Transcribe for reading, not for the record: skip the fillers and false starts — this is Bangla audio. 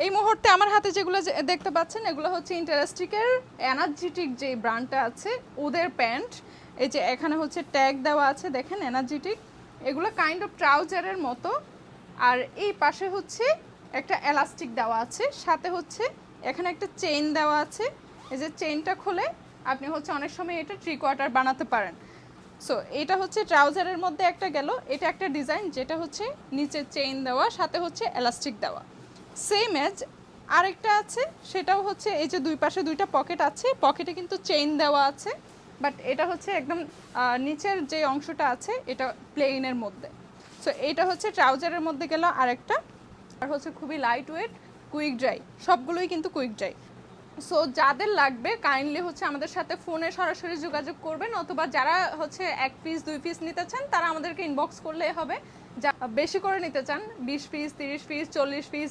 এই মুহূর্তে আমার হাতে যেগুলো দেখতে পাচ্ছেন এগুলো হচ্ছে ইন্টারেস্টিকের এনার্জেটিক যে ব্র্যান্ডটা আছে ওদের প্যান্ট। এই যে এখানে হচ্ছে ট্যাগ দেওয়া আছে দেখেন এনার্জেটিক, এগুলো কাইন্ড অফ ট্রাউজারের মতো। আর এই পাশে হচ্ছে একটা এলাস্টিক দেওয়া আছে, সাথে হচ্ছে এখানে একটা চেইন দেওয়া আছে। এই যে চেইনটা খুলে আপনি হচ্ছে অনেক সময় এটা 3/4 বানাতে পারেন। সো এটা হচ্ছে ট্রাউজারের মধ্যে একটা গেল, এটা একটা ডিজাইন যেটা হচ্ছে নিচে চেইন দেওয়া সাথে হচ্ছে এলাস্টিক দেওয়া। সেম এজ আরেকটা আছে, সেটাও হচ্ছে এই যে দুই পাশে দুইটা পকেট আছে, পকেটে কিন্তু চেইন দেওয়া আছে, বাট এটা হচ্ছে একদম নিচের যে অংশটা আছে এটা প্লেইনের মধ্যে। সো এইটা হচ্ছে ট্রাউজারের মধ্যে গেল আরেকটা। আর হচ্ছে খুবই লাইট ওয়েট, কুইক ড্রাই, সবগুলোই কিন্তু কুইক ড্রাই। সো যাদের লাগবে কাইন্ডলি হচ্ছে আমাদের সাথে ফোনে সরাসরি যোগাযোগ করবেন, অথবা যারা হচ্ছে 1 পিস 2 পিস নিতে চান তারা আমাদেরকে ইনবক্স করলেই হবে। যা বেশি করে নিতে চান 20 পিস 30 পিস 40 পিস